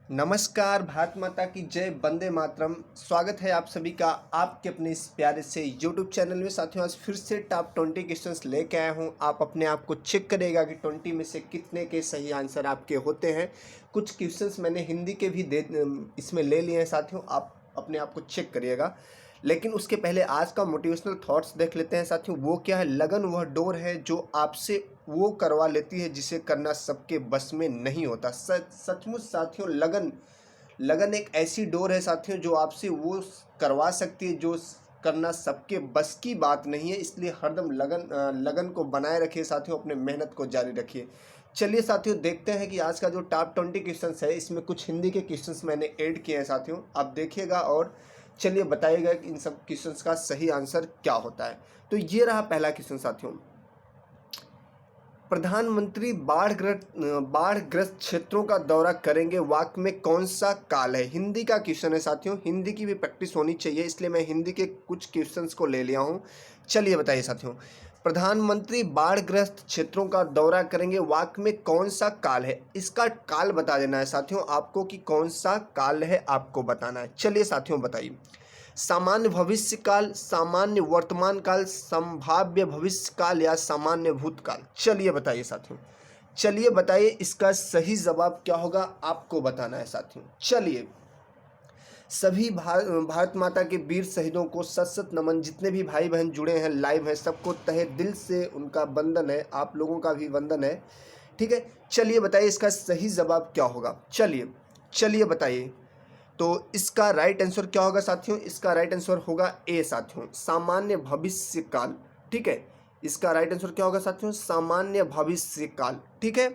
नमस्कार, भारत माता की जय, वंदे मातरम। स्वागत है आप सभी का आपके अपने इस प्यारे से यूट्यूब चैनल में। साथियों, आज फिर से टॉप 20 क्वेश्चंस लेके आया हूँ। आप अपने आप को चेक करिएगा कि 20 में से कितने के सही आंसर आपके होते हैं। कुछ क्वेश्चंस मैंने हिंदी के भी इसमें ले लिए हैं साथियों, आप अपने आप को चेक करिएगा। लेकिन उसके पहले आज का मोटिवेशनल थॉट्स देख लेते हैं साथियों। वो क्या है? लगन वह डोर है जो आपसे वो करवा लेती है जिसे करना सबके बस में नहीं होता। सचमुच साथियों, लगन एक ऐसी डोर है साथियों जो आपसे वो करवा सकती है जो करना सबके बस की बात नहीं है। इसलिए हरदम लगन को बनाए रखिए साथियों, अपने मेहनत को जारी रखिए। चलिए साथियों, देखते हैं कि आज का जो टॉप 20 क्वेश्चंस है इसमें कुछ हिंदी के क्वेश्चंस मैंने ऐड किए हैं साथियों। आप देखिएगा और चलिए बताइएगा कि इन सब क्वेश्चंस का सही आंसर क्या होता है। तो ये रहा पहला क्वेश्चन साथियों। प्रधानमंत्री बाढ़ग्रस्त क्षेत्रों का दौरा करेंगे, वाक्य में कौन सा काल है? हिंदी का क्वेश्चन है साथियों, हिंदी की भी प्रैक्टिस होनी चाहिए, इसलिए मैं हिंदी के कुछ क्वेश्चंस को ले लिया हूं। चलिए बताइए साथियों, प्रधानमंत्री बाढ़ग्रस्त क्षेत्रों का दौरा करेंगे, वाक्य में कौन सा काल है? इसका काल बता देना है साथियों आपको कि कौन सा काल है, आपको बताना है। चलिए साथियों बताइए। सामान्य भविष्य काल, सामान्य वर्तमान काल, संभाव्य भविष्य काल या सामान्य भूतकाल? चलिए बताइए साथियों, चलिए बताइए इसका सही जवाब क्या होगा, आपको बताना है साथियों। चलिए, सभी भारत माता के वीर शहीदों को सत सत नमन। जितने भी भाई बहन जुड़े हैं, लाइव हैं, सबको तहे दिल से उनका वंदन है, आप लोगों का भी वंदन है। ठीक है, चलिए बताइए इसका सही जवाब क्या होगा। चलिए बताइए। तो इसका राइट आंसर क्या होगा साथियों? इसका राइट आंसर होगा ए साथियों, सामान्य भविष्य काल। ठीक है, इसका राइट आंसर क्या होगा साथियों? सामान्य भविष्य काल। ठीक है,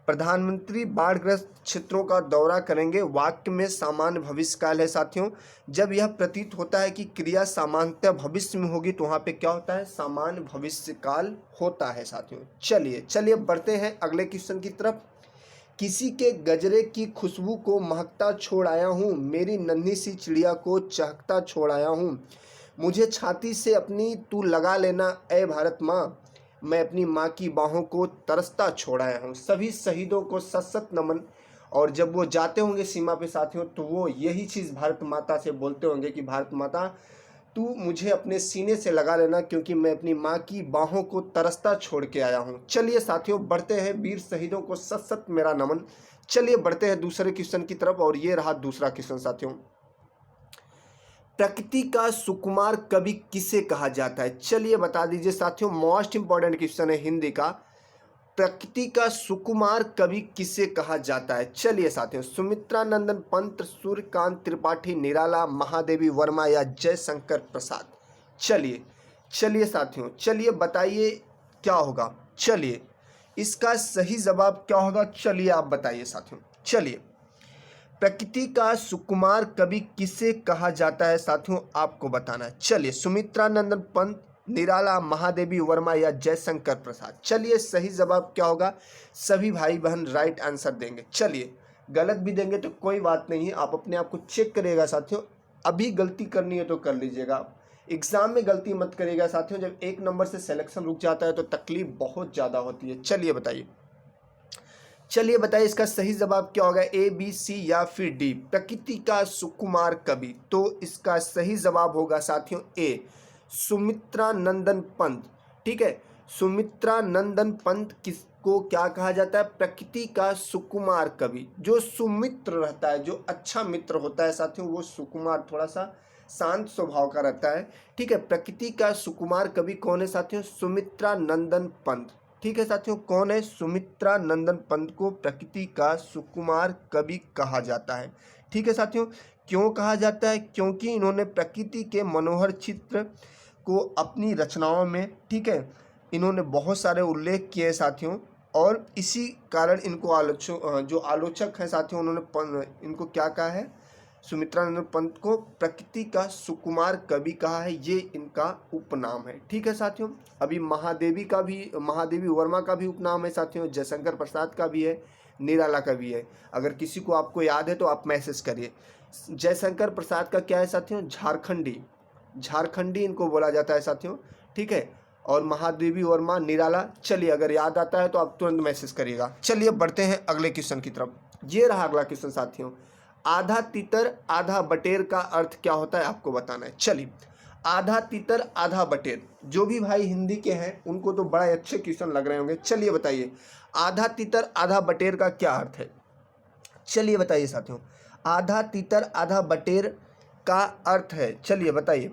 प्रधानमंत्री बाढ़ग्रस्त क्षेत्रों का दौरा करेंगे, वाक्य में सामान्य भविष्य काल है साथियों। जब यह प्रतीत होता है कि क्रिया सामान्यतः भविष्य में होगी तो वहां पे क्या होता है? सामान्य भविष्य काल होता है साथियों। चलिए बढ़ते हैं अगले क्वेश्चन की तरफ। किसी के गजरे की खुशबू को महकता छोड़ आया हूँ, मेरी नन्ही सी चिड़िया को चहकता छोड़ आया हूँ। मुझे छाती से अपनी तू लगा लेना ऐ भारत माँ, मैं अपनी माँ की बाहों को तरसता छोड़ आया हूँ। सभी शहीदों को सत सत नमन। और जब वो जाते होंगे सीमा पे साथियों, तो वो यही चीज़ भारत माता से बोलते होंगे कि भारत माता, तू मुझे अपने सीने से लगा लेना, क्योंकि मैं अपनी माँ की बाहों को तरसता छोड़ के आया हूँ। चलिए साथियों बढ़ते हैं, वीर शहीदों को सत सत मेरा नमन। चलिए बढ़ते हैं दूसरे क्वेश्चन की तरफ, और ये रहा दूसरा क्वेश्चन साथियों। प्रकृति का सुकुमार कवि किसे कहा जाता है? चलिए बता दीजिए साथियों, मोस्ट इंपॉर्टेंट क्वेश्चन है हिंदी का। प्रकृति का सुकुमार कवि किसे कहा जाता है? चलिए साथियों, सुमित्रा नंदन पंत, सूर्यकांत त्रिपाठी, निराला, महादेवी वर्मा या जयशंकर प्रसाद? चलिए साथियों, चलिए बताइए क्या होगा। चलिए इसका सही जवाब क्या होगा, चलिए आप बताइए साथियों। चलिए, प्रकृति का सुकुमार कवि किसे कहा जाता है साथियों, आपको बताना है। चलिए, सुमित्रा नंदन पंत, निराला, महादेवी वर्मा या जयशंकर प्रसाद? चलिए सही जवाब क्या होगा? सभी भाई बहन राइट आंसर देंगे। चलिए, गलत भी देंगे तो कोई बात नहीं है, आप अपने आप को चेक करिएगा साथियों। अभी गलती करनी है तो कर लीजिएगा, एग्जाम में गलती मत करिएगा साथियों। जब एक नंबर से सिलेक्शन रुक जाता है तो तकलीफ बहुत ज़्यादा होती है। चलिए बताइए इसका सही जवाब क्या होगा, ए बी सी या फिर डी? प्रकृति का सुकुमार कवि, तो इसका सही जवाब होगा साथियों ए, सुमित्रा नंदन पंत। ठीक है, सुमित्रा नंदन पंत किसको क्या कहा जाता है? प्रकृति का सुकुमार कवि। जो सुमित्र रहता है, जो अच्छा मित्र होता है साथियों, वो सुकुमार, थोड़ा सा शांत स्वभाव का रहता है। ठीक है, प्रकृति का सुकुमार कवि कौन है साथियों? सुमित्रा नंदन पंत। ठीक है साथियों, कौन है? सुमित्रा नंदन पंत को प्रकृति का सुकुमार कवि कहा जाता है। ठीक है साथियों, क्यों कहा जाता है? क्योंकि इन्होंने प्रकृति के मनोहर चित्र को अपनी रचनाओं में, ठीक है, इन्होंने बहुत सारे उल्लेख किए साथियों, और इसी कारण इनको जो आलोचक हैं साथियों, उन्होंने इनको क्या कहा है? सुमित्रा नंदन पंत को प्रकृति का सुकुमार कवि कहा है, ये इनका उपनाम है। ठीक है साथियों, अभी महादेवी वर्मा का भी उपनाम है साथियों, जयशंकर प्रसाद का भी है, निराला का भी है। अगर किसी को आपको याद है तो आप मैसेज करिए। जयशंकर प्रसाद का क्या है साथियों? झारखंडी इनको बोला जाता है साथियों। ठीक है, और महादेवी वर्मा, निराला। चलिए अगर याद आता है तो आप तुरंत मैसेज करिएगा। चलिए बढ़ते हैं अगले क्वेश्चन की तरफ। ये रहा अगला क्वेश्चन साथियों। आधा तितर आधा बटेर का अर्थ क्या होता है आपको बताना है। चलिए, आधा तितर आधा बटेर, जो भी भाई हिंदी के हैं उनको तो बड़ा अच्छे क्वेश्चन लग रहे होंगे। चलिए बताइए, आधा तितर आधा बटेर का क्या अर्थ है। चलिए बताइए साथियों, आधा तितर आधा बटेर का अर्थ है, चलिए बताइए।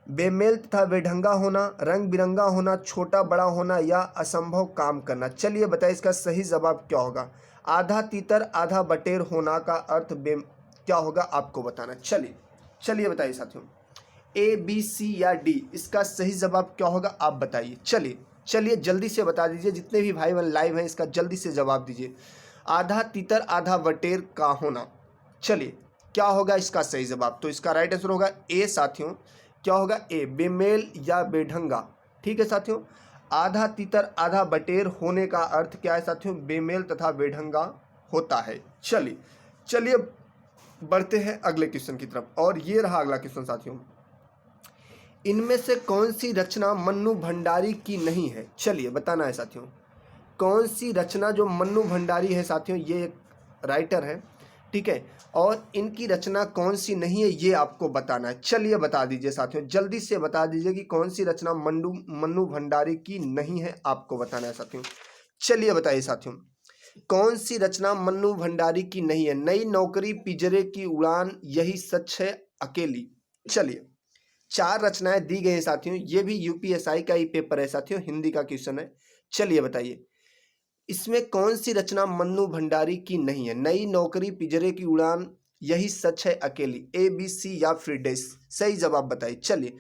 बेमेल तथा बेढंगा होना, रंग बिरंगा होना, छोटा बड़ा होना या असंभव काम करना। चलिए बताइए इसका सही जवाब क्या होगा। आधा तीतर आधा बटेर होना का अर्थ क्या होगा आपको बताना। चलिए चलिए बताइए साथियों, ए बी सी या डी, इसका सही जवाब क्या होगा आप बताइए। चलिए चलिए जल्दी से बता दीजिए, जितने भी भाई बहन लाइव हैं इसका जल्दी से जवाब दीजिए। आधा तीतर आधा बटेर का होना, चलिए क्या होगा इसका सही जवाब। तो इसका राइट आंसर होगा ए साथियों। क्या होगा ए, बेमेल या बेढंगा। ठीक है साथियों, आधा तीतर आधा बटेर होने का अर्थ क्या है साथियों, बेमेल तथा बेढंगा होता है। चलिए चलिए बढ़ते हैं अगले क्वेश्चन की तरफ, और ये रहा अगला क्वेश्चन साथियों। इनमें से कौन सी रचना मन्नू भंडारी की नहीं है। चलिए बताना है साथियों, कौन सी रचना जो मन्नू भंडारी है साथियों, ये एक राइटर है, ठीक है, और इनकी रचना कौन सी नहीं है ये आपको बताना है। चलिए बता दीजिए साथियों, जल्दी से बता दीजिए कि कौन सी रचना मन्नू भंडारी की नहीं है, आपको बताना है साथियों। चलिए बताइए साथियों, कौन सी रचना मन्नू भंडारी की नहीं है। नई नौकरी, पिंजरे की उड़ान, यही सच है अकेली। चलिए, चार रचनाएं दी गई हैं साथियों, ये भी यूपीएसआई का ही पेपर है साथियों, हिंदी का क्वेश्चन है। चलिए बताइए, इसमें कौन सी रचना मन्नू भंडारी की नहीं है। नई नौकरी, पिंजरे की उड़ान, यही सच है अकेली, ए बी सी या फिर डैश, सही जवाब बताइए। चलिए,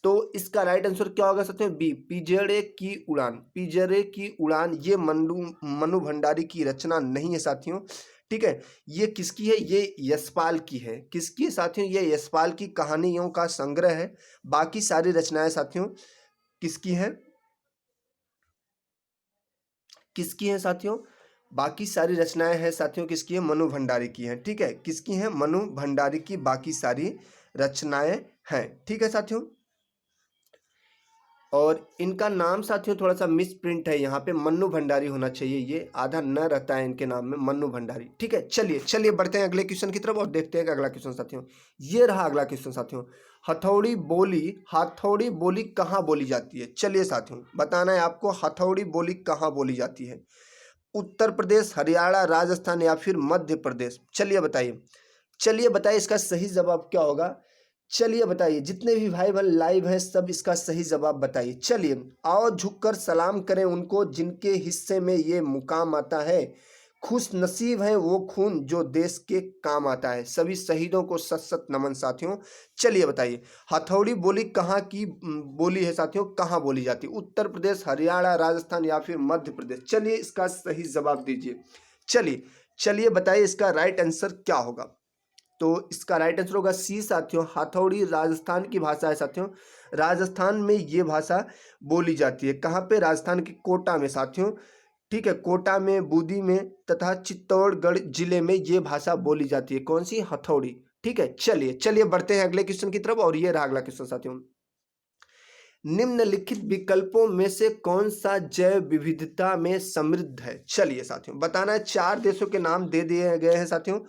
तो इसका राइट आंसर क्या होगा साथियों, बी, पिंजरे की उड़ान। पिंजरे की उड़ान ये मन्नू भंडारी की रचना नहीं है साथियों, ठीक है। ये किसकी है, ये यशपाल की है। किसकी है साथियों, ये यशपाल की कहानियों का संग्रह है। बाकी सारी रचनाएं साथियों किसकी हैं, किसकी हैं साथियों, बाकी सारी रचनाएं हैं साथियों किसकी है, मनु भंडारी की हैं। ठीक है, किसकी हैं, मनु भंडारी की बाकी सारी रचनाएं हैं। ठीक है साथियों, और इनका नाम साथियों थोड़ा सा मिस प्रिंट है, यहाँ पे मन्नू भंडारी होना चाहिए, ये आधा न रहता है इनके नाम में, मन्नू भंडारी। ठीक है, चलिए चलिए बढ़ते हैं अगले क्वेश्चन की तरफ और देखते हैं कि अगला क्वेश्चन साथियों। ये रहा अगला क्वेश्चन साथियों। हथौड़ी बोली कहाँ बोली जाती है। चलिए साथियों बताना है आपको, हथौड़ी बोली कहाँ बोली जाती है। उत्तर प्रदेश, हरियाणा, राजस्थान या फिर मध्य प्रदेश। चलिए बताइए, चलिए बताइए इसका सही जवाब क्या होगा। चलिए बताइए, जितने भी भाई बहन लाइव हैं सब इसका सही जवाब बताइए। चलिए, आओ झुककर सलाम करें उनको जिनके हिस्से में ये मुकाम आता है। खुश नसीब है वो खून जो देश के काम आता है। सभी शहीदों को सत सत नमन साथियों। चलिए बताइए, हथौड़ी बोली कहाँ की बोली है साथियों, कहाँ बोली जाती है। उत्तर प्रदेश, हरियाणा, राजस्थान या फिर मध्य प्रदेश। चलिए इसका सही जवाब दीजिए। चलिए चलिए बताइए इसका राइट आंसर क्या होगा। तो इसका राइट आंसर होगा सी साथियों, हथौड़ी राजस्थान की भाषा है साथियों। राजस्थान में ये भाषा बोली जाती है। कहाँ पे, राजस्थान के कोटा में साथियों। ठीक है, कोटा में, बूंदी में तथा चित्तौड़गढ़ जिले में ये भाषा बोली जाती है। कौन सी, हथौड़ी। ठीक है, चलिए चलिए बढ़ते हैं अगले क्वेश्चन की तरफ, और ये रहा अगला क्वेश्चन साथियों। निम्नलिखित विकल्पों में से कौन सा जैव विविधता में समृद्ध है। चलिए साथियों बताना है, चार देशों के नाम दे दिए गए हैं साथियों,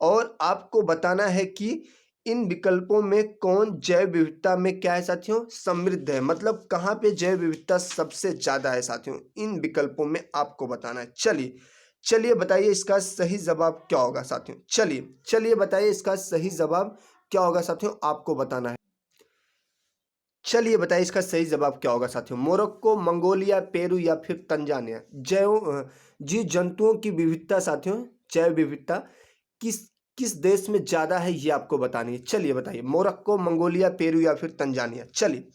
और आपको बताना है कि इन विकल्पों में कौन जैव विविधता में क्या है साथियों, समृद्ध है। मतलब कहाँ पे जैव विविधता सबसे ज्यादा है साथियों, इन विकल्पों में आपको बताना है। चलिए चलिए बताइए इसका सही जवाब क्या होगा साथियों। चलिए चलिए बताइए इसका सही जवाब क्या होगा साथियों, आपको बताना है। चलिए बताइए इसका सही जवाब क्या होगा साथियों। मोरक्को, मंगोलिया, पेरू या फिर तंजानिया। जीव जंतुओं की विविधता साथियों, जैव विविधता किस किस देश में ज्यादा है ये आपको बतानी है। चलिए बताइए, मोरक्को, मंगोलिया, पेरू या फिर तंजानिया। चलिए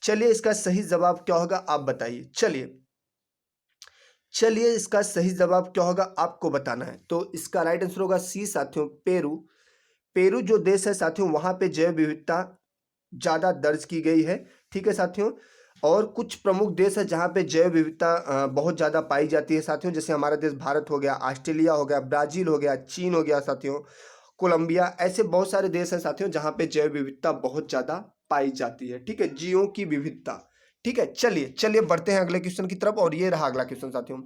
चलिए इसका सही जवाब क्या होगा आप बताइए। चलिए चलिए इसका सही जवाब क्या होगा आपको बताना है। तो इसका राइट आंसर होगा सी साथियों, पेरू। पेरू जो देश है साथियों, वहां पे जैव विविधता ज़्यादा दर्ज की गई है। ठीक है साथियों, और कुछ प्रमुख देश है जहाँ पे जैव विविधता बहुत ज़्यादा पाई जाती है साथियों, जैसे हमारा देश भारत हो गया, ऑस्ट्रेलिया हो गया, ब्राज़ील हो गया, चीन हो गया साथियों, कोलंबिया, ऐसे बहुत सारे देश हैं साथियों जहाँ पे जैव विविधता बहुत ज़्यादा पाई जाती है। ठीक है, जीवों की विविधता। ठीक है, चलिए चलिए बढ़ते हैं अगले क्वेश्चन की तरफ, और ये रहा अगला क्वेश्चन साथियों।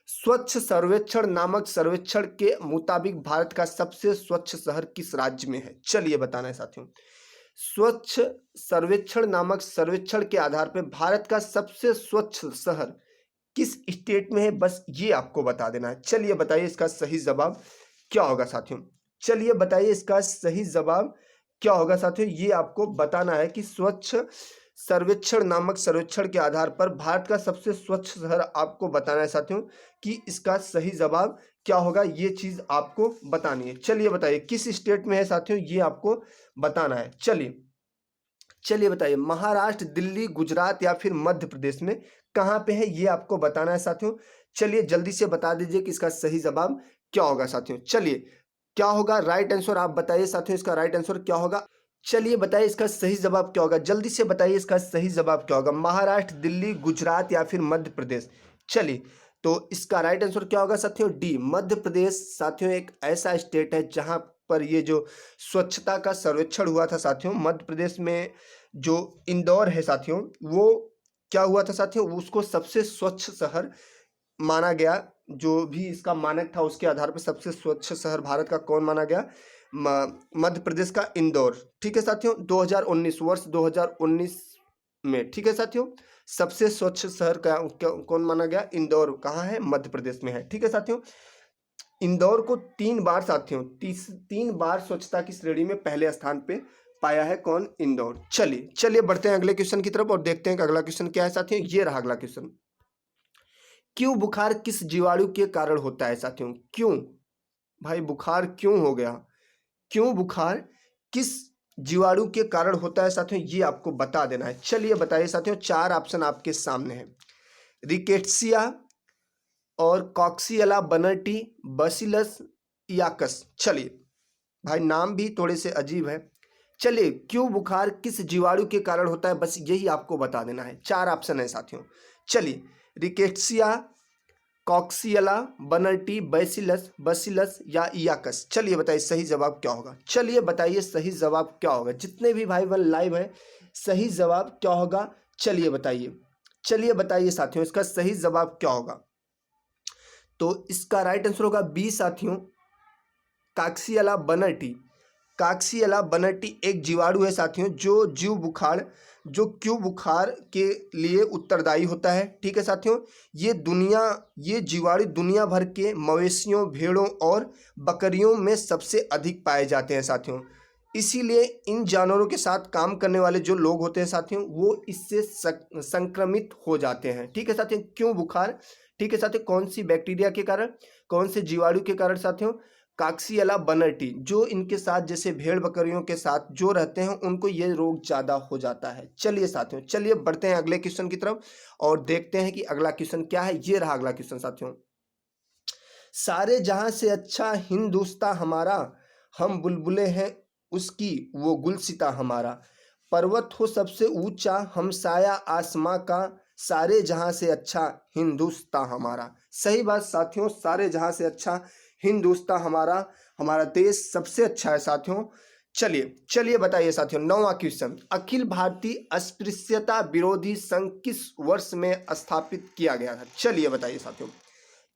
स्वच्छ सर्वेक्षण नामक सर्वेक्षण के मुताबिक भारत का सबसे स्वच्छ शहर किस राज्य में है? चलिए बताना है साथियों। स्वच्छ सर्वेक्षण नामक सर्वेक्षण के आधार पर भारत का सबसे स्वच्छ शहर किस स्टेट में है, बस ये आपको बता देना है। चलिए बताइए इसका सही जवाब क्या होगा साथियों। चलिए बताइए इसका सही जवाब क्या होगा साथियों। ये आपको बताना है कि स्वच्छ सर्वेक्षण नामक सर्वेक्षण के आधार पर भारत का सबसे स्वच्छ शहर आपको बताना है साथियों कि इसका सही जवाब क्या होगा। ये चीज आपको बतानी है। चलिए बताइए किस स्टेट में है साथियों, ये आपको बताना है। चलिए बताइए महाराष्ट्र, दिल्ली, गुजरात या फिर मध्य प्रदेश में कहाँ पे है, ये आपको बताना है साथियों। चलिए जल्दी से बता दीजिए कि इसका सही जवाब क्या होगा साथियों। चलिए क्या होगा राइट आंसर, आप बताइए साथियों इसका राइट आंसर क्या होगा। चलिए बताइए इसका सही जवाब क्या होगा, जल्दी से बताइए इसका सही जवाब क्या होगा। महाराष्ट्र, दिल्ली, गुजरात या फिर मध्य प्रदेश। चलिए तो इसका राइट आंसर क्या होगा साथियों, डी मध्य प्रदेश। साथियों एक ऐसा स्टेट है जहां पर ये जो स्वच्छता का सर्वेक्षण हुआ था साथियों, मध्य प्रदेश में जो इंदौर है साथियों, वो क्या हुआ था साथियों, उसको सबसे स्वच्छ शहर माना गया। जो भी इसका मानक था उसके आधार पर सबसे स्वच्छ शहर भारत का कौन माना गया, मध्य प्रदेश का इंदौर। ठीक है साथियों, 2019 वर्ष 2019 में, ठीक है साथियों, सबसे स्वच्छ शहर कौन माना गया, इंदौर। कहाँ है, मध्य प्रदेश में है। ठीक है साथियों, इंदौर को 3 बार साथियों 3 बार स्वच्छता की श्रेणी में पहले स्थान पे पाया है कौन, इंदौर। चलिए बढ़ते हैं अगले क्वेश्चन की तरफ और देखते हैं कि अगला क्वेश्चन क्या है साथियों। ये रहा अगला क्वेश्चन। क्यों बुखार किस जीवाणु के कारण होता है साथियों। क्यों भाई बुखार क्यों हो गया, क्यों बुखार किस जीवाणु के कारण होता है साथियों, ये आपको बता देना है। चलिए बताइए साथियों, 4 ऑप्शन आपके सामने है। रिकेट्सिया और कॉक्सियला बनर्टी, बसिलस, याकस। चलिए भाई नाम भी थोड़े से अजीब है। चलिए क्यों बुखार किस जीवाणु के कारण होता है, बस यही आपको बता देना है। 4 ऑप्शन है साथियों। चलिए रिकेट्सिया, कॉक्सियला बनर्टी, बैसिलस, बसिलस या इयाकस। चलिए बताइए सही जवाब क्या होगा। चलिए बताइए सही जवाब क्या होगा। जितने भी भाई बहन लाइव है सही जवाब क्या होगा, चलिए बताइए साथियों इसका सही जवाब क्या होगा। तो इसका राइट आंसर होगा बी साथियों, काक्सियला बनर्टी। काक्सियला बनर्टी एक जीवाणु है साथियों जो क्यू बुखार के लिए उत्तरदायी होता है। ठीक है साथियों, ये जीवाणु दुनिया भर के मवेशियों, भेड़ों और बकरियों में सबसे अधिक पाए जाते हैं साथियों। इसीलिए इन जानवरों के साथ काम करने वाले जो लोग होते हैं साथियों, वो इससे संक्रमित हो जाते हैं। ठीक है साथियों, क्यों बुखार, ठीक है साथियों, कौन सी बैक्टीरिया के कारण, कौन से जीवाणु के कारण साथियों, काक्सियला बनर्टी। जो इनके साथ जैसे भेड़ बकरियों के साथ जो रहते हैं उनको ये रोग ज्यादा हो जाता है। चलिए साथियों, चलिए बढ़ते हैं अगले क्वेश्चन की तरफ और देखते हैं कि अगला क्वेश्चन क्या है। ये रहा अगला क्वेश्चन साथियों। सारे जहां से अच्छा हिंदुस्तां हमारा, हम बुलबुलें हैं उसकी वो गुलसिता हमारा। पर्वत हो सबसे ऊंचा हम साया आसमां का, सारे जहां से अच्छा हिंदुस्तां हमारा। सही बात साथियों, सारे जहां से अच्छा हिंदुस्तां हमारा, हमारा देश सबसे अच्छा है साथियों। चलिए बताइए साथियों, 9वां क्वेश्चन। अखिल भारतीय अस्पृश्यता विरोधी संघ किस वर्ष में स्थापित किया गया था। चलिए बताइए साथियों,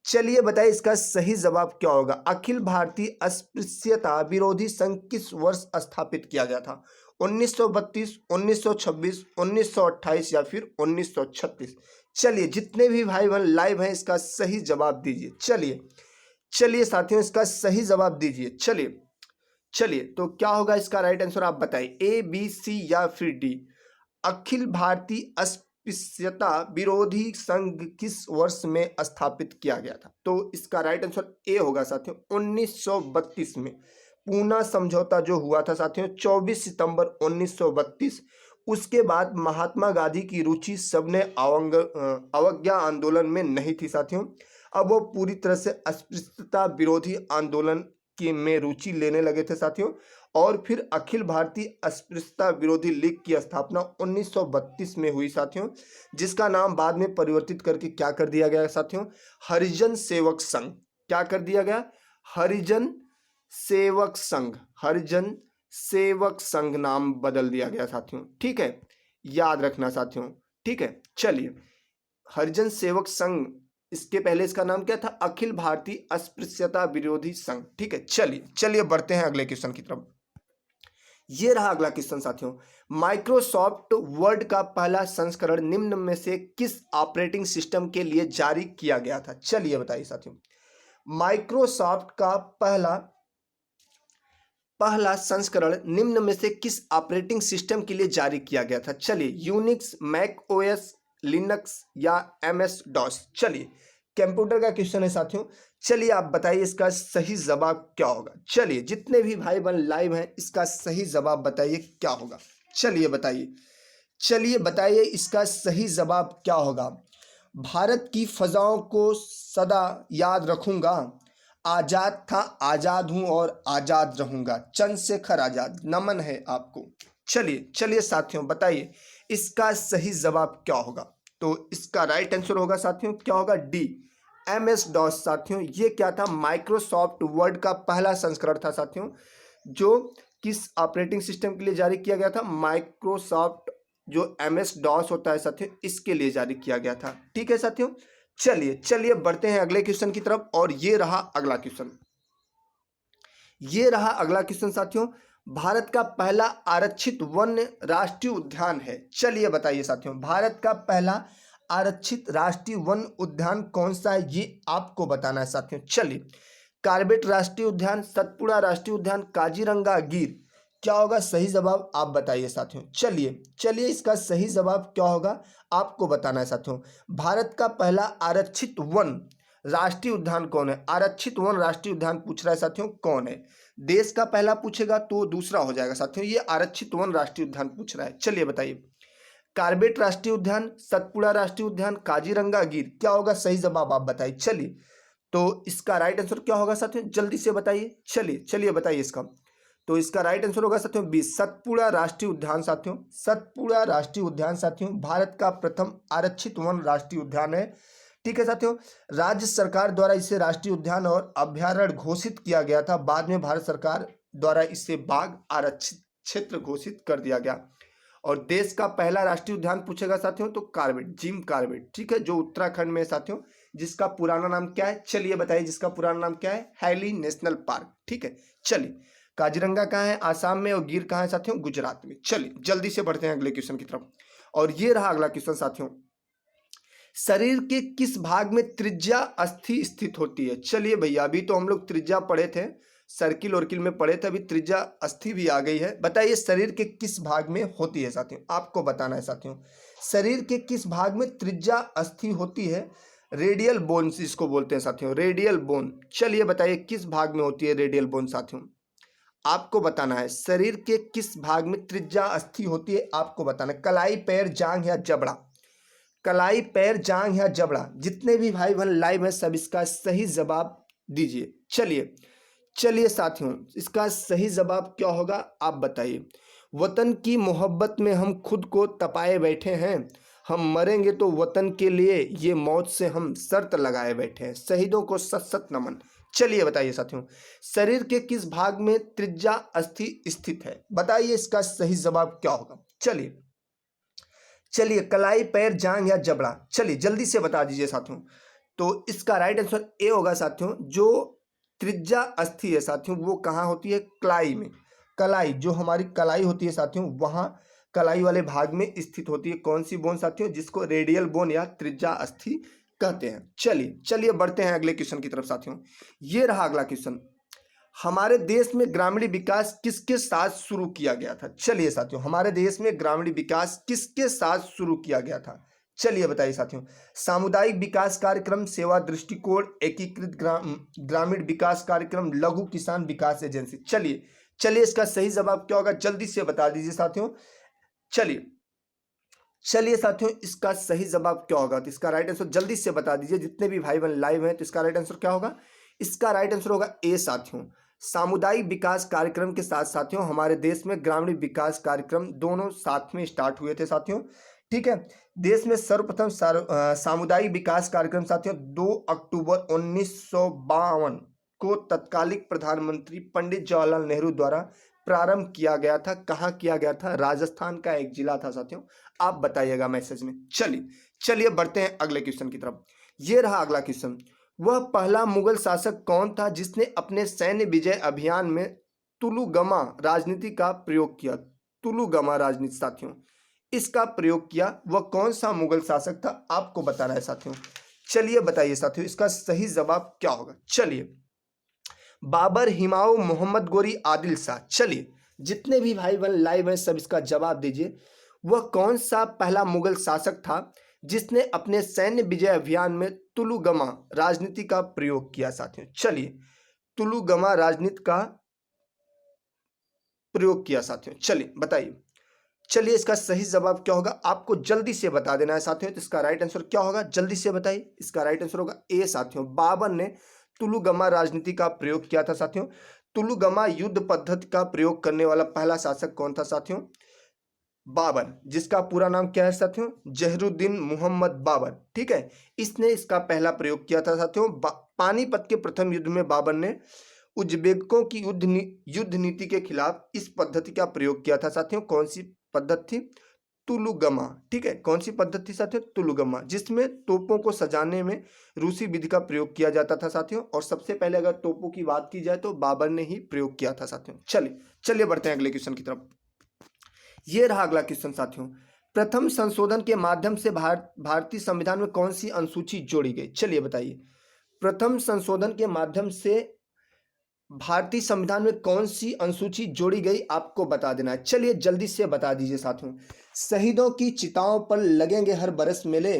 चलिए बताइए इसका सही जवाब क्या होगा। अखिल भारतीय अस्पृश्यता विरोधी संघ किस वर्ष स्थापित किया गया था। 1932, 1926, 1928 या फिर 1936। चलिए जितने भी भाई बहन लाइव हैं इसका सही जवाब दीजिए। चलिए साथियों इसका सही जवाब दीजिए। चलिए तो क्या होगा इसका राइट आंसर, आप बताइए, ए, बी, सी या फिर डी। अखिल भारतीय अस्पृश्यता विरोधी संघ किस वर्ष में स्थापित किया गया था। तो इसका राइट आंसर ए होगा साथियों, 1932 में। पूना समझौता जो हुआ था साथियों 24 सितंबर 1932। उसके बाद महात्मा गांधी की रुचि सबने अवज्ञा आंदोलन में नहीं थी साथियों। अब वो पूरी तरह से अस्पृश्यता विरोधी आंदोलन की में रुचि लेने लगे थे साथियों। और फिर अखिल भारतीय अस्पृश्यता विरोधी लीग की स्थापना 1932 में हुई साथियों, जिसका नाम बाद में परिवर्तित करके क्या कर दिया गया साथियों, हरिजन सेवक संघ। क्या कर दिया गया, हरिजन सेवक संघ। हरिजन सेवक संघ नाम बदल दिया गया साथियों। ठीक है, याद रखना साथियों। ठीक है, चलिए हरिजन सेवक संघ इसके पहले इसका नाम क्या था? अखिल भारतीय अस्पृश्यता विरोधी संघ। ठीक है, चलिए चलिए बढ़ते हैं अगले क्वेश्चन की तरफ। ये रहा अगला क्वेश्चन साथियों। माइक्रोसॉफ्ट वर्ड का पहला संस्करण निम्न में से किस ऑपरेटिंग सिस्टम के लिए जारी किया गया था? चलिए बताइए साथियों। माइक्रोसॉफ्ट का पहला संस्करण निम्न में से किस ऑपरेटिंग सिस्टम के लिए जारी किया गया था? चलिए, यूनिक्स, मैक ओएस, लिनक्स या एमएस डॉस। चलिए, कंप्यूटर का क्वेश्चन है साथियों। चलिए आप बताइए इसका सही जवाब क्या होगा। चलिए, जितने भी भाई बहन लाइव हैं इसका सही जवाब बताइए क्या होगा। चलिए बताइए इसका सही जवाब क्या होगा। भारत की फजाओं को सदा याद रखूंगा, आजाद था, आजाद हूं और आजाद रहूंगा, चंद्रशेखर आजाद। नमन है आपको। चलिए साथियों बताइए इसका सही जवाब क्या होगा। तो इसका राइट आंसर होगा साथियों, क्या होगा? D, MS DOS. साथियों ये क्या था? माइक्रोसॉफ्ट वर्ड का पहला संस्करण था साथियों, जो किस ऑपरेटिंग सिस्टम के लिए जारी किया गया था? माइक्रोसॉफ्ट जो एमएस डॉस होता है साथियों, इसके लिए जारी किया गया था। ठीक है साथियों, चलिए बढ़ते हैं अगले क्वेश्चन की तरफ। और ये रहा अगला क्वेश्चन साथियों। भारत का पहला आरक्षित वन्य राष्ट्रीय उद्यान है। चलिए बताइए साथियों, भारत का पहला आरक्षित राष्ट्रीय वन उद्यान कौन सा है? ये आपको बताना है साथियों। चलिए, कार्बेट राष्ट्रीय उद्यान, सतपुड़ा राष्ट्रीय उद्यान, काजीरंगा गिर, क्या होगा सही जवाब? आप बताइए साथियों। चलिए इसका सही जवाब क्या होगा आपको बताना है साथियों। भारत का पहला आरक्षित वन राष्ट्रीय उद्यान कौन है? आरक्षित वन राष्ट्रीय उद्यान पूछ रहा है साथियों, कौन है? देश का पहला पूछेगा तो दूसरा हो जाएगा साथियों। ये आरक्षित वन राष्ट्रीय उद्यान पूछ रहा है। चलिए बताइए, कार्बेट राष्ट्रीय उद्यान, सतपुड़ा राष्ट्रीय उद्यान, काजीरंगा गिर, क्या होगा सही जवाब? आप बताइए। चलिए, तो इसका राइट आंसर क्या होगा साथियों? जल्दी से बताइए। चलिए बताइए इसका। तो इसका राइट आंसर होगा साथियों बी, सतपुड़ा राष्ट्रीय उद्यान। साथियों सतपुड़ा राष्ट्रीय उद्यान साथियों भारत का प्रथम आरक्षित वन राष्ट्रीय उद्यान है। ठीक है साथियों, राज्य सरकार द्वारा इसे राष्ट्रीय उद्यान और अभ्यारण्य घोषित किया गया था। बाद में भारत सरकार द्वारा इसे बाघ आरक्षित क्षेत्र घोषित कर दिया गया। और देश का पहला राष्ट्रीय उद्यान पूछेगा साथियों तो कार्बेट, जिम कार्बेट। ठीक है, जो उत्तराखंड में साथियों, जिसका पुराना नाम क्या है? चलिए बताइए जिसका पुराना नाम क्या है? Hailey National Park. ठीक है, चलिए, काजीरंगा कहाँ है? आसाम में। और गिर कहाँ है साथियों? गुजरात में। चलिए जल्दी से बढ़ते हैं अगले क्वेश्चन की तरफ। और ये रहा अगला क्वेश्चन साथियों। शरीर के किस भाग में त्रिज्या अस्थि स्थित होती है? चलिए भैया, अभी तो हम लोग त्रिज्या पढ़े थे, सर्किल ऑर्किल में पढ़े थे, अभी त्रिज्या अस्थि भी आ गई है। बताइए शरीर के किस भाग में होती है साथियों? आपको बताना है साथियों, शरीर के किस भाग में त्रिज्या अस्थि होती है? रेडियल बोन इसको बोलते हैं साथियों, रेडियल बोन। चलिए बताइए किस भाग में होती है रेडियल बोन साथियों? आपको बताना है शरीर के किस भाग में त्रिज्या अस्थि होती है, आपको बताना है। कलाई, पैर, जांघ या जबड़ा? कलाई, पैर, जांघ या जबड़ा? जितने भी भाई बहन लाइव हैं सब इसका सही जवाब दीजिए। चलिए साथियों, इसका सही जवाब क्या होगा आप बताइए। वतन की मोहब्बत में हम खुद को तपाए बैठे हैं, हम मरेंगे तो वतन के लिए, ये मौत से हम शर्त लगाए बैठे हैं, शहीदों को सत सत नमन। चलिए बताइए साथियों, शरीर के किस भाग में त्रिज्या अस्थि स्थित है? बताइए इसका सही जवाब क्या होगा। चलिए, कलाई, पैर, जांघ या जबड़ा? चलिए जल्दी से बता दीजिए साथियों। तो इसका राइट आंसर ए होगा साथियों। जो त्रिज्या अस्थि है साथियों वो कहाँ होती है? कलाई में। कलाई, जो हमारी कलाई होती है साथियों, वहाँ कलाई वाले भाग में स्थित होती है। कौन सी बोन साथियों? जिसको रेडियल बोन या त्रिज्या अस्थि कहते हैं। चलिए बढ़ते हैं अगले क्वेश्चन की तरफ साथियों। ये रहा अगला क्वेश्चन। हमारे देश में ग्रामीण विकास किसके साथ शुरू किया गया था? चलिए साथियों, हमारे देश में ग्रामीण विकास किसके साथ शुरू किया गया था? चलिए बताइए साथियों। सामुदायिक विकास कार्यक्रम, सेवा दृष्टिकोण, एकीकृत ग्रामीण विकास कार्यक्रम, लघु किसान विकास एजेंसी? चलिए इसका सही जवाब क्या होगा? जल्दी से बता दीजिए साथियों। चलिए साथियों, इसका सही जवाब क्या होगा? तो इसका राइट आंसर जल्दी से बता दीजिए, जितने भी भाई बहन लाइव हैं। तो इसका राइट आंसर क्या होगा? इसका राइट आंसर होगा ए साथियों। सामुदायिक विकास कार्यक्रम के साथ साथियों हमारे देश में ग्रामीण विकास कार्यक्रम दोनों साथ में स्टार्ट हुए थे साथियों। ठीक है, देश में सर्वप्रथम सामुदायिक विकास कार्यक्रम साथियों 2 अक्टूबर 1952 को तत्कालिक प्रधानमंत्री पंडित जवाहरलाल नेहरू द्वारा प्रारंभ किया गया था। कहाँ किया गया था? राजस्थान का एक जिला था साथियों। आप बताइएगा मैसेज में। चलिए बढ़ते हैं अगले क्वेश्चन की तरफ। ये रहा अगला क्वेश्चन। वह पहला मुगल शासक कौन था जिसने अपने सैन्य विजय अभियान में तुलुगमा राजनीति का प्रयोग किया? तुलुगमा राजनीति साथियों, इसका प्रयोग किया, वह कौन सा मुगल शासक था? आपको बताना है साथियों। चलिए बताइए साथियों, इसका सही जवाब क्या होगा? चलिए, बाबर, हिमायूं, मोहम्मद गोरी, आदिल शाह। चलिए, जितने भी भाई बहन लाइव हैं सब इसका जवाब दीजिए। वह कौन सा पहला मुगल शासक था जिसने अपने सैन्य विजय अभियान में तुलुगमा राजनीति का प्रयोग किया साथियों? चलिए, तुलुगमा राजनीति का प्रयोग किया साथियों। चलिए बताइए। चलिए, इसका सही जवाब क्या होगा आपको जल्दी से बता देना है साथियों। तो इसका राइट आंसर क्या होगा जल्दी से बताइए। इसका राइट आंसर होगा ए साथियों। बाबर ने तुलुगमा राजनीति का प्रयोग किया था साथियों। तुलुगमा युद्ध पद्धति का प्रयोग करने वाला पहला शासक कौन था साथियों? बाबर, जिसका पूरा नाम क्या है साथियों? जहरुद्दीन मोहम्मद बाबर। ठीक है, इसने इसका पहला प्रयोग किया था साथियों। पानीपत के प्रथम युद्ध में बाबर ने उज्बेकों की युद्ध नीति के खिलाफ इस पद्धति का प्रयोग किया था साथियों। कौन सी पद्धति थी? तुलुगमा। ठीक है, कौन सी पद्धति थी साथियों? तुलुगमा, जिसमें तोपों को सजाने में रूसी विधि का प्रयोग किया जाता था साथियों। और सबसे पहले अगर तोपों की बात की जाए तो बाबर ने ही प्रयोग किया था साथियों। चलिए चलिए बढ़ते हैं अगले क्वेश्चन की तरफ। ये रहा अगला क्वेश्चन साथियों। प्रथम संशोधन के माध्यम से भारतीय संविधान में कौन सी अनुसूची जोड़ी गई? चलिए बताइए। प्रथम संशोधन के माध्यम से भारतीय संविधान में कौन सी अनुसूची जोड़ी गई आपको बता देना है। चलिए जल्दी से बता दीजिए साथियों। शहीदों की चिताओं पर लगेंगे हर बरस मेले,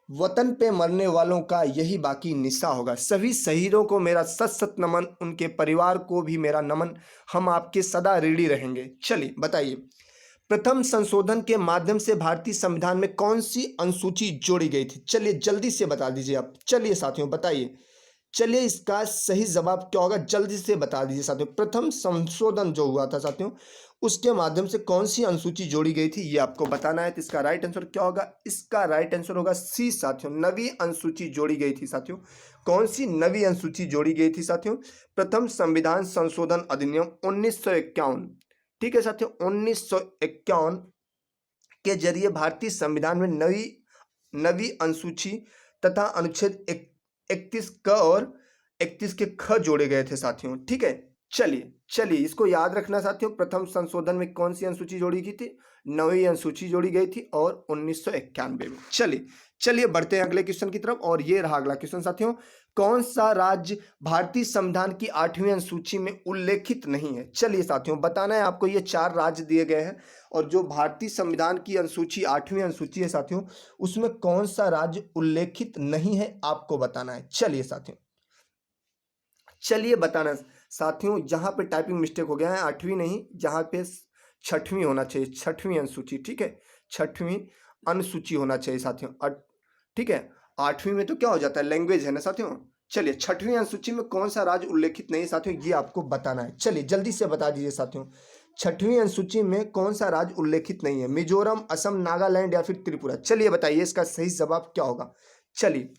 वतन पे मरने वालों का यही बाकी निशा होगा। सभी शहीदों को मेरा सत सत नमन, उनके परिवार को भी मेरा नमन, हम आपके सदा ऋणी रहेंगे। चलिए बताइए। प्रथम संशोधन के माध्यम से भारतीय संविधान में कौन सी अनुसूची जोड़ी गई थी? चलिए जल्दी से बता दीजिए आप। चलिए साथियों बताइए। चलिए, इसका सही जवाब क्या होगा जल्दी से बता दीजिए साथियों। प्रथम संशोधन जो हुआ था साथियों, उसके माध्यम से कौन सी अनुसूची जोड़ी गई थी ये आपको बताना है। तो इसका राइट आंसर क्या होगा? इसका राइट आंसर होगा सी साथियों। नवी अनुसूची जोड़ी गई थी साथियों। कौन सी नवी अनुसूची जोड़ी गई थी साथियों? प्रथम संविधान संशोधन अधिनियम 1951। ठीक है साथियों, 1951 के जरिए भारतीय संविधान में नवी अनुसूची तथा अनुच्छेद 31 क और 31 के ख जोड़े गए थे साथियों। ठीक है, चलिए चलिए इसको याद रखना साथियों। प्रथम संशोधन में कौन सी अनुसूची जोड़ी गई थी? नवी अनुसूची जोड़ी गई थी और 1991 में। चलिए चलिए बढ़ते हैं अगले क्वेश्चन की तरफ। और ये रहा अगला क्वेश्चन साथियों। कौन सा राज्य भारतीय संविधान की 8वीं अनुसूची में उल्लेखित नहीं है? चलिए साथियों बताना है आपको। ये 4 राज्य दिए गए हैं और जो भारतीय संविधान की अनुसूची 8वीं अनुसूची है साथियों, उसमें कौन सा राज्य उल्लेखित नहीं है आपको बताना है। चलिए साथियों, चलिए बताना साथियों। जहां पे टाइपिंग मिस्टेक हो गया है, 8वीं नहीं, जहां पे 6वीं होना चाहिए, 6वीं अनुसूची। ठीक है, 6वीं अनुसूची होना चाहिए साथियों। ठीक है, 8वीं में तो क्या हो जाता है? लैंग्वेज है ना साथियों। चलिए, 6वीं अनुसूची में कौन सा राज्य उल्लेखित नहीं है साथियों, ये आपको बताना है। चलिए जल्दी से बता दीजिए साथियों। 6वीं अनुसूची में कौन सा राज्य उल्लेखित नहीं है? मिजोरम, असम, नागालैंड या फिर त्रिपुरा? चलिए बताइए इसका सही जवाब क्या होगा। चलिए,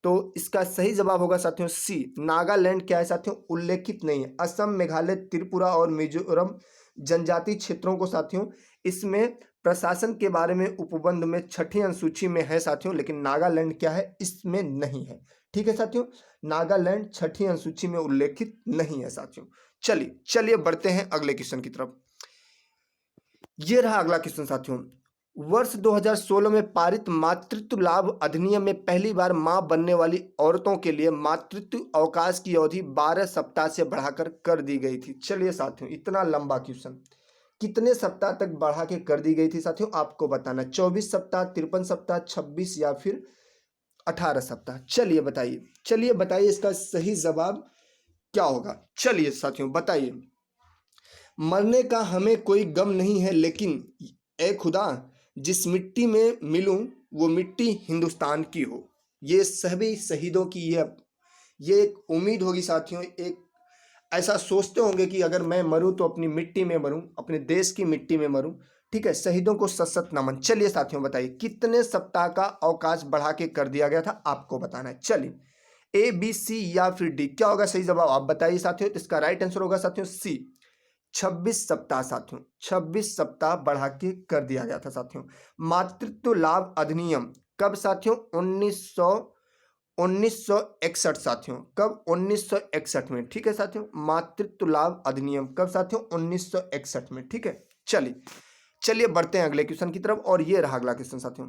तो इसका सही जवाब होगा साथियों सी, नागालैंड क्या है साथियों? उल्लेखित नहीं है। असम, मेघालय, त्रिपुरा और मिजोरम जनजातीय क्षेत्रों को साथियों इसमें प्रशासन के बारे में उपबंध में 6वीं अनुसूची में है साथियों, लेकिन नागालैंड क्या है? इसमें नहीं है। ठीक है साथियों, नागालैंड 6वीं अनुसूची में उल्लेखित नहीं है साथियों। चलिए चलिए बढ़ते हैं अगले क्वेश्चन की तरफ। ये रहा अगला क्वेश्चन साथियों। वर्ष 2016 में पारित मातृत्व लाभ अधिनियम में पहली बार मां बनने वाली औरतों के लिए मातृत्व अवकाश की अवधि 12 सप्ताह से बढ़ाकर कर दी गई थी। चलिए साथियों, इतना लंबा क्वेश्चन कितने सप्ताह तक बढ़ा के कर दी गई थी साथियों आपको बताना। 24 सप्ताह, 53 सप्ताह, 26 या फिर 18 सप्ताह? चलिए बताइए। चलिए बताइए इसका सही जवाब क्या होगा। चलिए साथियों बताइए। मरने का हमें कोई गम नहीं है, लेकिन ए खुदा जिस मिट्टी में मिलूं वो मिट्टी हिंदुस्तान की हो। ये सभी शहीदों की ये एक उम्मीद होगी साथियों। एक ऐसा सोचते होंगे कि अगर मैं मरूं तो अपनी मिट्टी में मरूं, अपने देश की मिट्टी में मरूं। ठीक है, शहीदों को सत सत नमन। चलिए साथियों बताइए कितने सप्ताह का अवकाश बढ़ा के कर दिया गया था आपको बताना है। चलिए, ए, बी, सी या फिर डी, क्या होगा सही जवाब आप बताइए साथियों। तो इसका राइट आंसर होगा साथियों सी, 26 सप्ताह साथियों। 26 सप्ताह बढ़ा के कर दिया गया था साथियों। मातृत्व लाभ अधिनियम कब साथियों? 1961 साथियों, कब? 1961 में, ठीक है साथियों। मातृत्व लाभ अधिनियम कब साथियों? 1961 में, ठीक है। चलिए चलिए बढ़ते हैं अगले क्वेश्चन की तरफ, और ये रहा अगला क्वेश्चन साथियों।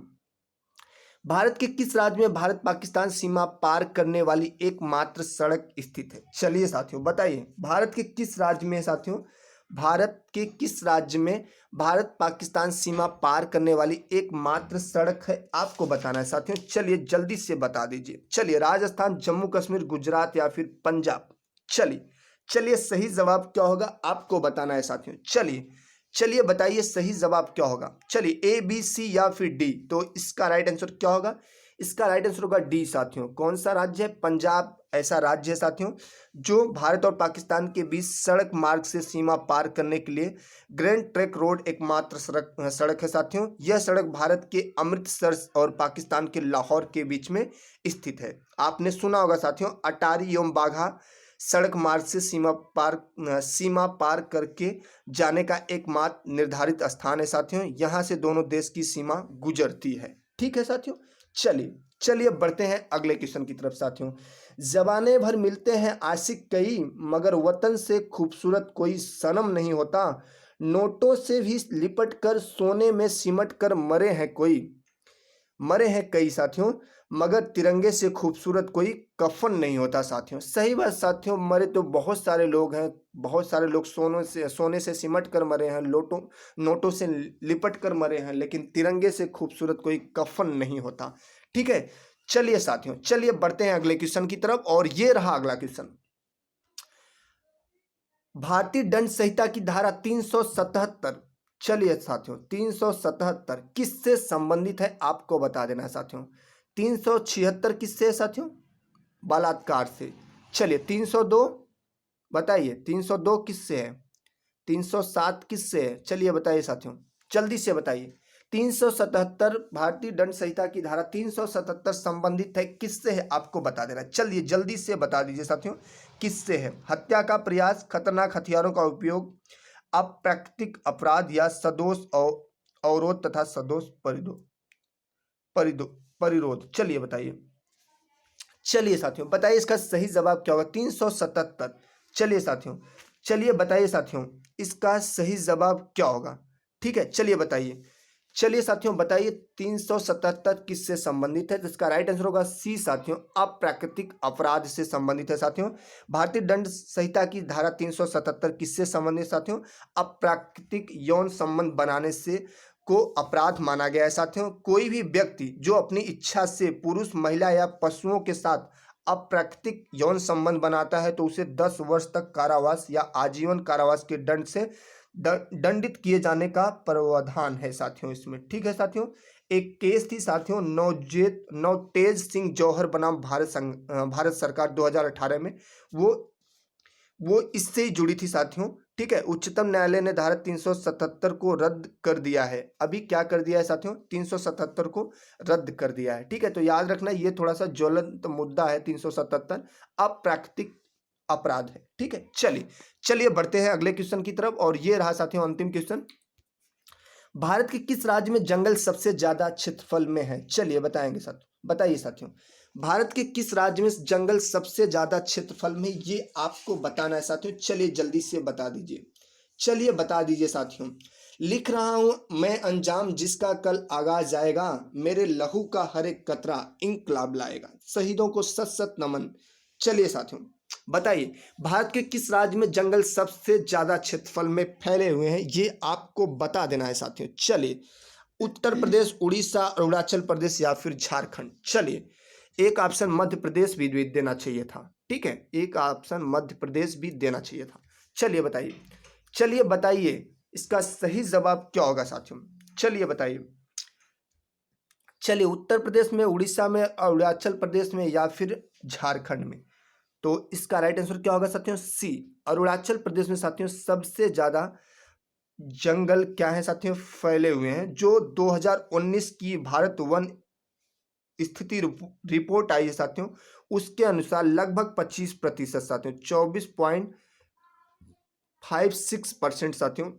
भारत के किस राज्य में भारत पाकिस्तान सीमा पार करने वाली एकमात्र सड़क स्थित है? चलिए साथियों बताइए, भारत के किस राज्य में साथियों, भारत के किस राज्य में भारत पाकिस्तान सीमा पार करने वाली एकमात्र सड़क है, आपको बताना है साथियों। चलिए जल्दी से बता दीजिए। चलिए, राजस्थान, जम्मू कश्मीर, गुजरात या फिर पंजाब? चलिए चलिए सही जवाब क्या होगा आपको बताना है साथियों। चलिए चलिए बताइए सही जवाब क्या होगा। चलिए ए, बी, सी या फिर डी। तो इसका राइट आंसर क्या होगा? इसका राइट आंसर होगा डी साथियों। कौन सा राज्य है? पंजाब ऐसा राज्य है साथियों जो भारत और पाकिस्तान के बीच सड़क मार्ग से सीमा पार करने के लिए ग्रैंड ट्रंक रोड एकमात्र सड़क है साथियों। यह सड़क भारत के अमृतसर और पाकिस्तान के लाहौर के बीच में स्थित है। आपने सुना होगा साथियों, अटारी एवं बाघा सड़क मार्ग से सीमा पार करके जाने का एकमात्र निर्धारित स्थान है साथियों। यहाँ से दोनों देश की सीमा गुजरती है, ठीक है साथियों। चलिए चलिए बढ़ते हैं अगले क्वेश्चन की तरफ साथियों। जबाने भर मिलते हैं आशिक कई, मगर वतन से खूबसूरत कोई सनम नहीं होता। नोटों से भी लिपट कर सोने में सिमट कर मरे हैं कई साथियों, मगर तिरंगे से खूबसूरत कोई कफन नहीं होता साथियों। सही बात साथियों, मरे तो बहुत सारे लोग हैं, बहुत सारे लोग सोने से सिमट कर मरे हैं, नोटों से लिपट कर मरे हैं, लेकिन तिरंगे से खूबसूरत कोई कफन नहीं होता, ठीक है। चलिए साथियों, चलिए बढ़ते हैं अगले क्वेश्चन की तरफ, और ये रहा अगला क्वेश्चन। भारतीय दंड संहिता की धारा 377, चलिए साथियों 377 किससे संबंधित है आपको बता देना है साथियों। 376 किससे है साथियों? बलात्कार से। चलिए 302 बताइए, 302 किससे है? 307 किससे है? चलिए बताइए साथियों, जल्दी से बताइए। 377 भारतीय दंड संहिता की धारा 377 संबंधित है किससे है आपको बता देना। चलिए जल्दी से बता दीजिए साथियों, किससे है? हत्या का प्रयास, खतरनाक हथियारों का उपयोग, अप्राकृतिक अपराध या सदोष अवरोध तथा सदोष परिरोध। चलिए बताइए, चलिए साथियों बताइए इसका सही जवाब क्या होगा। 377। चलिए साथियों, चलिए बताइए साथियों इसका सही जवाब क्या होगा, ठीक है। चलिए बताइए, चलिए साथियों बताइए 377 किससे संबंधित है? तो इसका राइट आंसर होगा सी साथियों, अप्राकृतिक अपराध से संबंधित है साथियों। भारतीय दंड संहिता की धारा 377 किससे संबंधित साथियों? अप्राकृतिक यौन संबंध बनाने से को अपराध माना गया है साथियों। कोई भी व्यक्ति जो अपनी इच्छा से पुरुष, महिला या पशुओं के साथ अप्राकृतिक यौन संबंध बनाता है तो उसे 10 वर्ष तक कारावास या आजीवन कारावास के दंड से दंडित किए जाने का प्रावधान है साथियों इसमें, ठीक है साथियों। एक केस थी साथियों नवतेज सिंह जौहर बनाम भारत सरकार 2018 में, वो इससे ही जुड़ी थी साथियों, ठीक है। उच्चतम न्यायालय ने धारा 377 को रद्द कर दिया है। अभी क्या कर दिया है साथियों? 377 को रद्द कर दिया है, ठीक है। तो याद रखना ये थोड़ा सा ज्वलंत मुद्दा है। 377 अप्राकृतिक अपराध है, ठीक है। चलिए चलिए बढ़ते हैं अगले क्वेश्चन की तरफ, और ये रहा साथियों अंतिम क्वेश्चन। भारत के किस राज्य में जंगल सबसे ज्यादा क्षेत्रफल में है? चलिए बताएंगे साथियों, बताइए साथियों भारत के किस राज्य में जंगल सबसे ज्यादा क्षेत्रफल में, ये आपको बताना है साथियों। चलिए जल्दी से बता दीजिए, चलिए बता दीजिए साथियों। लिख रहा हूं मैं अंजाम जिसका कल आगाज जाएगा, मेरे लहू का हर एक कतरा इंकलाब लाएगा, शहीदों को सत सत नमन। चलिए साथियों बताइए भारत के किस राज्य में जंगल सबसे ज्यादा क्षेत्रफल में फैले हुए हैं, ये आपको बता देना है साथियों। चलिए उत्तर प्रदेश, उड़ीसा, अरुणाचल प्रदेश या फिर झारखंड? चलिए एक ऑप्शन मध्य प्रदेश भी देना चाहिए था, ठीक है, एक ऑप्शन मध्य प्रदेश भी देना चाहिए था। चलिए बताइए, चलिए बताइए इसका सही जवाब क्या होगा साथियों। चलिए बताइए, चलिए उत्तर प्रदेश में, उड़ीसा में, अरुणाचल प्रदेश में या फिर झारखंड में? तो इसका राइट आंसर क्या होगा साथियों? सी, अरुणाचल प्रदेश में साथियों सबसे ज्यादा जंगल क्या है साथियों फैले हुए हैं। जो 2019 की भारत वन स्थिति रिपोर्ट आई है साथियों, उसके अनुसार लगभग 25% साथियों, 24.56% साथियों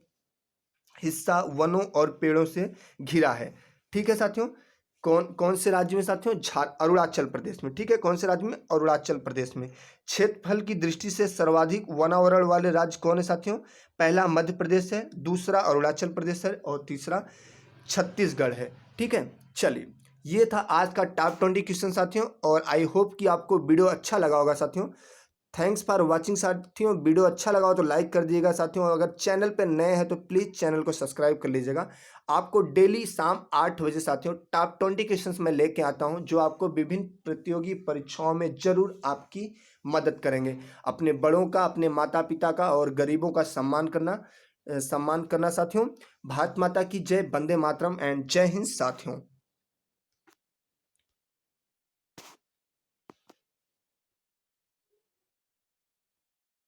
हिस्सा वनों और पेड़ों से घिरा है, ठीक है साथियों। कौन कौन से राज्य में साथियों? अरुणाचल प्रदेश में। ठीक है, कौन से राज्य में? अरुणाचल प्रदेश में। क्षेत्रफल की दृष्टि से सर्वाधिक वनावरण वाले राज्य कौन है साथियों? पहला मध्य प्रदेश है, दूसरा अरुणाचल प्रदेश है और तीसरा छत्तीसगढ़ है। ठीक है, चलिए ये था आज का टॉप 20 क्वेश्चन साथियों, और आई होप कि आपको वीडियो अच्छा लगा होगा साथियों। थैंक्स फॉर वाचिंग साथियों। वीडियो अच्छा लगा हो तो लाइक कर दिएगा साथियों, और अगर चैनल पर नए हैं तो प्लीज़ चैनल को सब्सक्राइब कर लीजिएगा। आपको डेली शाम 8 बजे साथियों टॉप 20 क्वेश्चंस मैं लेके आता हूं, जो आपको विभिन्न प्रतियोगी परीक्षाओं में जरूर आपकी मदद करेंगे। अपने बड़ों का, अपने माता पिता का और गरीबों का सम्मान करना साथियों। भारत माता की जय, वंदे मातरम एंड जय हिंद साथियों।